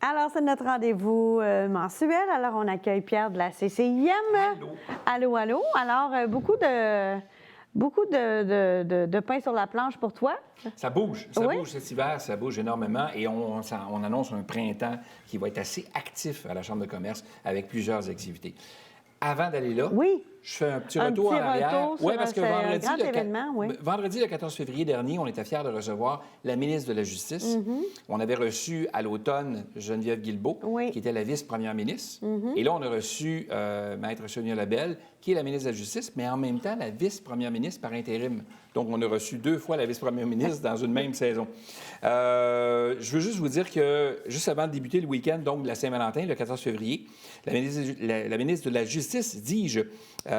Alors, c'est notre rendez-vous mensuel. Alors, on accueille Pierre de la CCIM. Allô. Allô, allô. Alors, beaucoup de pain sur la planche pour toi. Ça bouge Oui. cet hiver, ça bouge énormément et on annonce un printemps qui va être assez actif à la Chambre de commerce avec plusieurs activités. Avant d'aller là, Oui. je fais un petit Un retour petit en arrière. retour sur Oui, parce que un vendredi, grand événement, oui. vendredi, le 14 février dernier, on était fiers de recevoir la ministre de la Justice. On avait reçu à l'automne Geneviève Guilbeault, Oui. qui était la vice-première ministre. Et là, on a reçu Maître Sonia Lebel, qui est la ministre de la Justice, mais en même temps la vice-première ministre par intérim. Donc, on a reçu 2 fois la vice-première ministre dans une même saison. Je veux juste vous dire que, juste avant de débuter le week-end, donc de la Saint-Valentin, le 14 février, la ministre de la Justice, dis-je,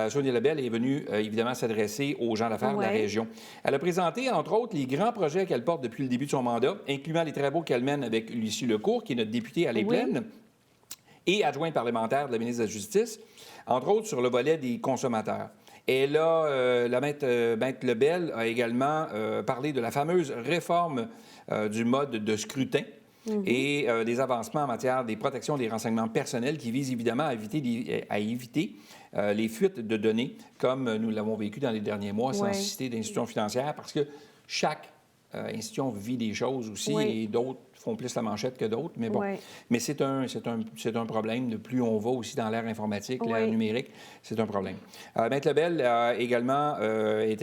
Sonia Lebel, est venue évidemment s'adresser aux gens d'affaires de la région. Elle a présenté, entre autres, les grands projets qu'elle porte depuis le début de son mandat, incluant les travaux qu'elle mène avec Lucie Lecourt, qui est notre députée à l'Est-Plaine, et adjointe parlementaire de la ministre de la Justice, entre autres sur le volet des consommateurs. Et là, la maître Lebel a également parlé de la fameuse réforme du mode de scrutin et des avancements en matière des protections des renseignements personnels qui visent évidemment à éviter les fuites de données, comme nous l'avons vécu dans les derniers mois, sans citer d'institutions financières, parce que chaque institution vit des choses aussi et d'autres font plus la manchette que d'autres. Mais bon, mais c'est un problème. De plus on va aussi dans l'ère informatique, l'ère numérique, c'est un problème. Maître Lebel est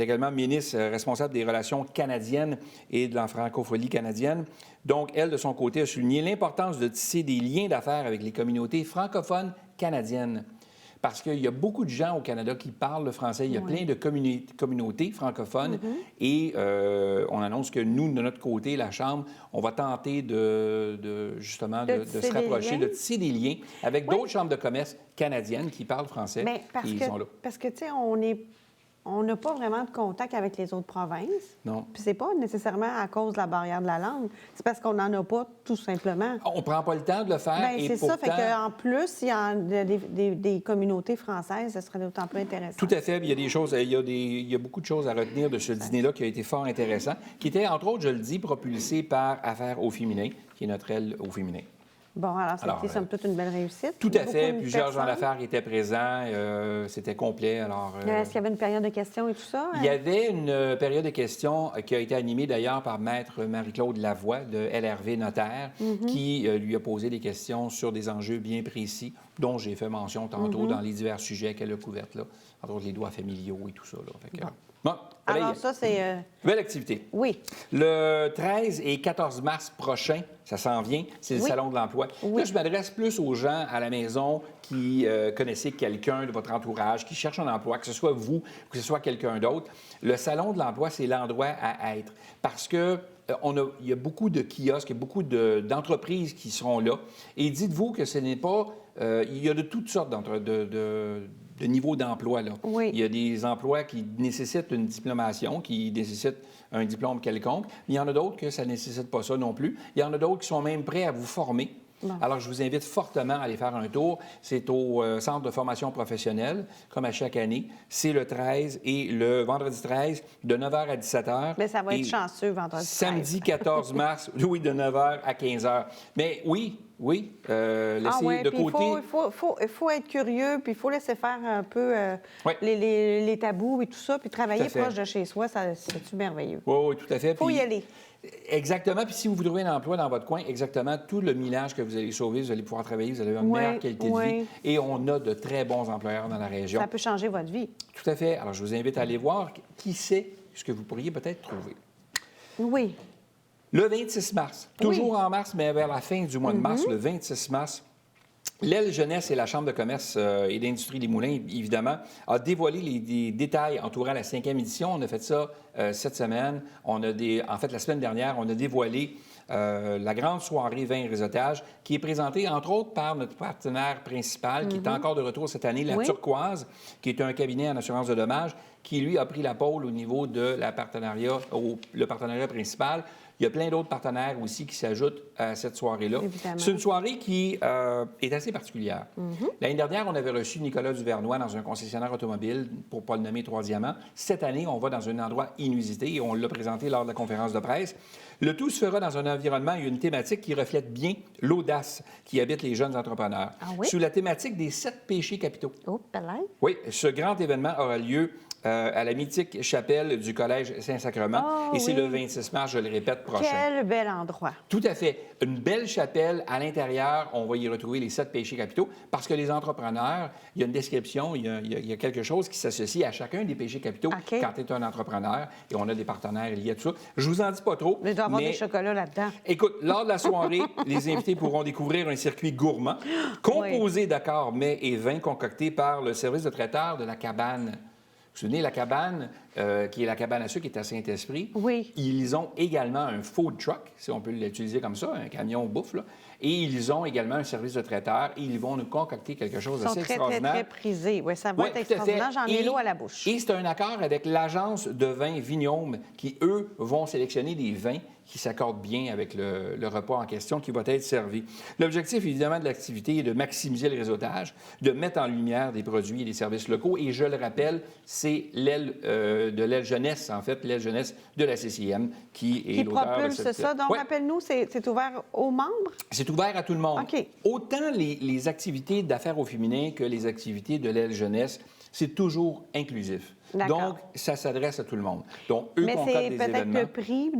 également ministre responsable des relations canadiennes et de la francophonie canadienne. Donc, elle, de son côté, a souligné l'importance de tisser des liens d'affaires avec les communautés francophones canadiennes. Parce qu'il y a beaucoup de gens au Canada qui parlent le français. Il y a plein de communautés francophones. Et on annonce que nous, de notre côté, la Chambre, on va tenter justement de se rapprocher, de tisser des liens avec d'autres chambres de commerce canadiennes qui parlent français qui sont là. Parce que, tu sais, on n'a pas vraiment de contact avec les autres provinces. Non. Puis c'est pas nécessairement à cause de la barrière de la langue. C'est parce qu'on n'en a pas, tout simplement. On prend pas le temps de le faire. Bien, c'est ça. Fait qu'en plus, il y a des communautés françaises, ce serait d'autant plus intéressant. Tout à fait. Il y a des choses, il y a beaucoup de choses à retenir de ce dîner-là qui a été fort intéressant, qui était, entre autres, je le dis, propulsé par Affaires au féminin, qui est notre aile au féminin. Bon, alors c'était somme toute une belle réussite. Tout à fait. Plusieurs gens d'affaires étaient présents. C'était complet. Alors, est-ce qu'il y avait une période de questions et tout ça? Il y avait une période de questions qui a été animée d'ailleurs par Maître Marie-Claude Lavoie de LRV Notaire, qui lui a posé des questions sur des enjeux bien précis, dont j'ai fait mention tantôt dans les divers sujets qu'elle a couverts, là, entre autres les droits familiaux et tout ça. Là. Fait que, bon, alors ça, c'est... Belle activité. Oui. Le 13 et 14 mars prochain, ça s'en vient, c'est le Salon de l'emploi. Là, je m'adresse plus aux gens à la maison qui connaissez quelqu'un de votre entourage, qui cherche un emploi, que ce soit vous ou que ce soit quelqu'un d'autre. Le Salon de l'emploi, c'est l'endroit à être parce que il y a beaucoup de kiosques, il y a beaucoup d'entreprises qui seront là. Et dites-vous que ce n'est pas... il y a de toutes sortes de niveaux d'emploi, là. Oui. Il y a des emplois qui nécessitent une diplomation, qui nécessitent un diplôme quelconque. Il y en a d'autres que ça ne nécessite pas ça non plus. Il y en a d'autres qui sont même prêts à vous former. Bon. Alors, je vous invite fortement à aller faire un tour. C'est au Centre de formation professionnelle, comme à chaque année. C'est le 13 et le vendredi 13, de 9h à 17h. Mais ça va être chanceux, vendredi 13. Samedi 14 mars, oui, de 9h à 15h. Mais oui, laisser de côté... Il faut être curieux, puis il faut laisser faire un peu les tabous et tout ça, puis travailler proche de chez soi, c'est merveilleux. Oui, tout à fait. Il faut y aller. Exactement. Puis si vous trouvez un emploi dans votre coin, exactement, tout le millage que vous allez sauver, vous allez pouvoir travailler, vous allez avoir une meilleure qualité de vie. Et on a de très bons employeurs dans la région. Ça peut changer votre vie. Tout à fait. Alors, je vous invite à aller voir qui sait ce que vous pourriez peut-être trouver. Oui. Le 26 mars, toujours en mars, mais vers la fin du mois de mars, le 26 mars, l'Aile jeunesse et la Chambre de commerce et d'industrie des Moulins, évidemment, a dévoilé les détails entourant la 5e édition. On a fait ça cette semaine. En fait, la semaine dernière, on a dévoilé la grande soirée vin et réseautage qui est présentée, entre autres, par notre partenaire principal, qui est encore de retour cette année, la Turquoise, qui est un cabinet en assurance de dommages, qui, lui, a pris la pôle au niveau de le partenariat principal. Il y a plein d'autres partenaires aussi qui s'ajoutent à cette soirée-là. C'est une soirée qui est assez particulière. L'année dernière, on avait reçu Nicolas Duvernois dans un concessionnaire automobile, pour ne pas le nommer troisièmement. Cette année, on va dans un endroit inusité et on l'a présenté lors de la conférence de presse. Le tout se fera dans un environnement et une thématique qui reflète bien l'audace qui habite les jeunes entrepreneurs. Ah oui? Sous la thématique des 7 péchés capitaux. Oh, peut-être. Oui, ce grand événement aura lieu à la mythique chapelle du Collège Saint-Sacrement. Oh, et c'est le 26 mars, je le répète, prochain. Quel bel endroit. Tout à fait. Une belle chapelle. À l'intérieur, on va y retrouver les 7 péchés capitaux parce que les entrepreneurs, il y a une description, il y a quelque chose qui s'associe à chacun des péchés capitaux quand tu es un entrepreneur. Et on a des partenaires liés à tout ça. Je vous en dis pas trop. Mais il doit y avoir des chocolats là-dedans. Écoute, lors de la soirée, les invités pourront découvrir un circuit gourmand composé d'accords mets et vins concoctés par le service de traiteur de la cabane. Vous vous souvenez, la cabane, qui est la cabane à sucre, qui est à Saint-Esprit. Oui. Ils ont également un food truck, si on peut l'utiliser comme ça, un camion bouffe, là. Et ils ont également un service de traiteur et ils vont nous concocter quelque chose d'assez extraordinaire. Ils sont très, très, très prisés. Oui, ça va être extraordinaire. J'en ai l'eau à la bouche. Et c'est un accord avec l'agence de vins Vignoble qui, eux, vont sélectionner des vins qui s'accordent bien avec le repas en question qui va être servi. L'objectif, évidemment, de l'activité est de maximiser le réseautage, de mettre en lumière des produits et des services locaux. Et je le rappelle, c'est l'aile de l'aile jeunesse, en fait, l'aile jeunesse de la CCM qui est l'auteur de cette... Qui propulse ça. Donc, rappelle-nous, c'est ouvert aux membres? C'est ouvert à tout le monde. OK. Autant les activités d'affaires au féminin que les activités de l'aile jeunesse, c'est toujours inclusif. Donc, ça s'adresse à tout le monde. Donc, eux concoctent des événements. Mais c'est peut-être le prix,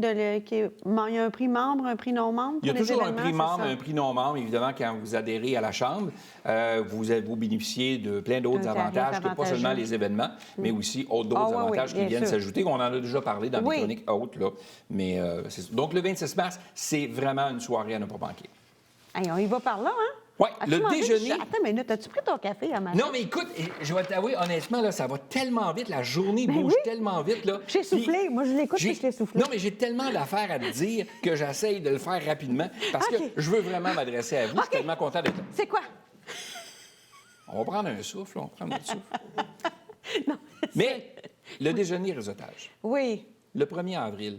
il y a un prix membre, un prix non-membre pour les événements? Il y a toujours un prix membre, un prix non-membre. Évidemment, quand vous adhérez à la Chambre, vous bénéficiez de plein d'autres avantages, que pas seulement les événements, mais aussi d'autres avantages qui viennent s'ajouter. On en a déjà parlé dans des chroniques hautes, là. Mais, donc, le 26 mars, c'est vraiment une soirée à ne pas manquer. Hey, on y va par là, hein? Oui, le déjeuner... Attends une minute, as-tu pris ton café à matin? Non, mais écoute, je vais t'avouer, honnêtement, là, ça va tellement vite, la journée bouge tellement vite. Là. J'ai soufflé, moi je l'écoute puis je l'ai soufflé. Non, mais j'ai tellement d'affaires à te dire que j'essaye de le faire rapidement parce que je veux vraiment m'adresser à vous. Je suis tellement content d'être là. C'est quoi? On va prendre un souffle, on va prendre un souffle. Non, mais le déjeuner réseautage. Oui. Le 1er avril.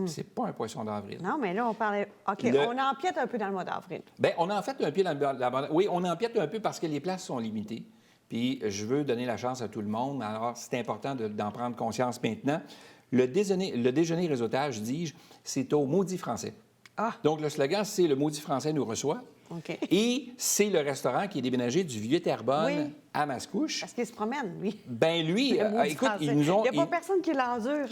C'est pas un poisson d'avril. Non, mais là, on parlait... OK, on empiète un peu dans le mois d'avril. Bien, on en fait un peu dans le... Oui, on empiète un peu parce que les places sont limitées. Puis je veux donner la chance à tout le monde. Alors, c'est important d'en prendre conscience maintenant. Le déjeuner réseautage, dis-je, c'est au Maudit Français. Ah. Donc, le slogan, c'est « Le Maudit Français nous reçoit ». OK. Et c'est le restaurant qui est déménagé du Vieux-Terrebonne à Mascouche. Parce qu'il se promène, lui. Bien, lui, écoute, ils nous ont... Il n'y a pas personne qui l'endure.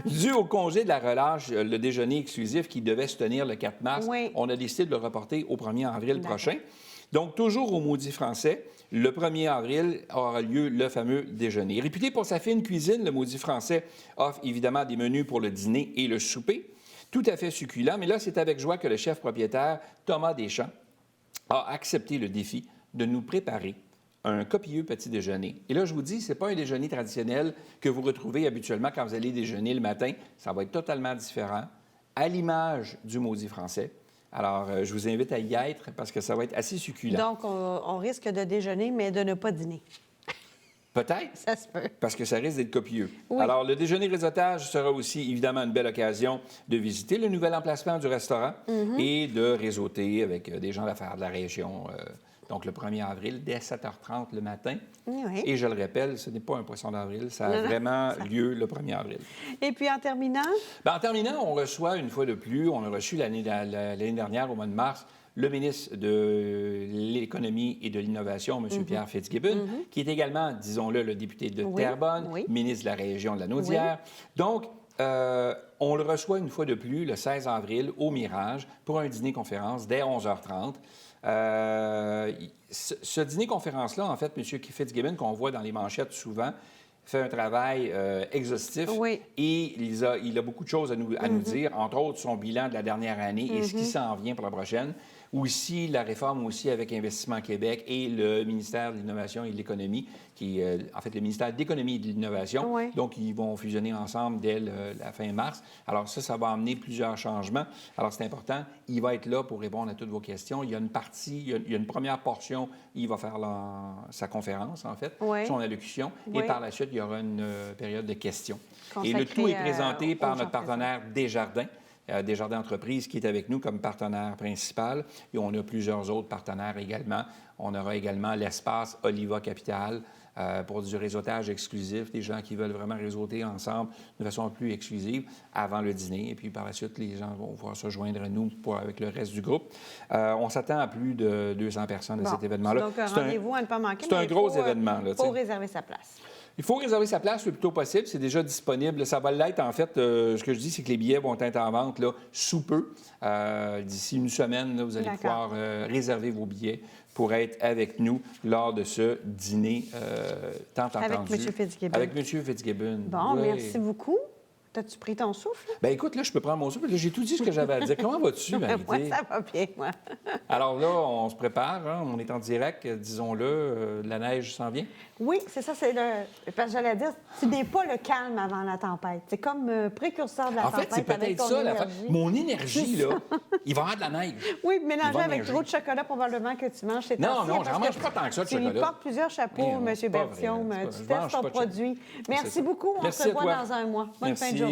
Dû au congé de la relâche, le déjeuner exclusif qui devait se tenir le 4 mars, on a décidé de le reporter au 1er avril prochain. Donc, toujours au Maudit Français, le 1er avril aura lieu le fameux déjeuner. Réputé pour sa fine cuisine, le Maudit Français offre évidemment des menus pour le dîner et le souper. Tout à fait succulent, mais là, c'est avec joie que le chef propriétaire, Thomas Deschamps, a accepté le défi de nous préparer un copieux petit déjeuner. Et là, je vous dis, ce n'est pas un déjeuner traditionnel que vous retrouvez habituellement quand vous allez déjeuner le matin. Ça va être totalement différent, à l'image du Maudit Français. Alors, je vous invite à y être parce que ça va être assez succulent. Donc, on risque de déjeuner, mais de ne pas dîner. Peut-être. Ça se peut. Parce que ça risque d'être copieux. Oui. Alors, le déjeuner réseautage sera aussi, évidemment, une belle occasion de visiter le nouvel emplacement du restaurant et de réseauter avec des gens d'affaires de la région. Donc, le 1er avril, dès 7h30 le matin. Oui. Et je le rappelle, ce n'est pas un poisson d'avril. Ça a vraiment lieu le 1er avril. Et puis, en terminant? Bien, en terminant, on reçoit une fois de plus, on a reçu l'année dernière, au mois de mars, le ministre de l'Économie et de l'Innovation, M. Pierre Fitzgibbon, qui est également, disons-le, le député de Terrebonne, ministre de la région de la Naudière. Donc, on le reçoit une fois de plus le 16 avril au Mirage pour un dîner-conférence dès 11h30. Ce dîner-conférence-là, en fait, M. Fitzgibbon, qu'on voit dans les manchettes souvent, fait un travail exhaustif et il a beaucoup de choses à nous dire, entre autres son bilan de la dernière année et ce qui s'en vient pour la prochaine. Aussi, la réforme aussi avec Investissement Québec et le ministère de l'Innovation et de l'Économie, qui est en fait le ministère de l'Économie et de l'Innovation. Oui. Donc, ils vont fusionner ensemble dès la fin mars. Alors ça va amener plusieurs changements. Alors, c'est important. Il va être là pour répondre à toutes vos questions. Il y a une partie, il y a une première portion, il va faire sa conférence, en fait, son allocution. Oui. Et par la suite, il y aura une période de questions. Et le tout est présenté par notre partenaire Desjardins. Desjardins Entreprises qui est avec nous comme partenaire principal. Et on a plusieurs autres partenaires également. On aura également l'espace Oliva Capital pour du réseautage exclusif, des gens qui veulent vraiment réseauter ensemble de façon plus exclusive avant le dîner. Et puis par la suite, les gens vont pouvoir se joindre à nous avec le reste du groupe. On s'attend à plus de 200 personnes à cet événement-là. Donc, rendez-vous à ne pas manquer. C'est un gros événement. Il faut réserver sa place. Il faut réserver sa place le plus tôt possible. C'est déjà disponible. Ça va l'être, en fait. Ce que je dis, c'est que les billets vont être en vente là, sous peu. D'ici une semaine, là, vous allez pouvoir réserver vos billets pour être avec nous lors de ce dîner tant attendu. Avec M. Fitzgibbon. Avec M. Fitzgibbon. Bon, merci beaucoup. As-tu pris ton souffle? Bien, écoute, là, je peux prendre mon souffle. J'ai tout dit ce que j'avais à dire. Comment vas-tu, Marie? Moi, ça va bien, moi. Alors là, on se prépare. Hein? On est en direct, disons-le. La neige s'en vient? Oui, c'est ça. Parce que j'allais dire, tu n'es pas le calme avant la tempête. C'est comme précurseur de la tempête. En fait, c'est peut-être ça. Mon énergie, là, il va y avoir de la neige. Oui, mélangé avec trop de chocolat, probablement, que tu manges. Non, j'en mange pas tant que ça, de chocolat. Tu lui portes plusieurs chapeaux, M. Berthiaume. Tu testes ton produit. Merci beaucoup. On se revoit dans un mois. Bonne fin de journée.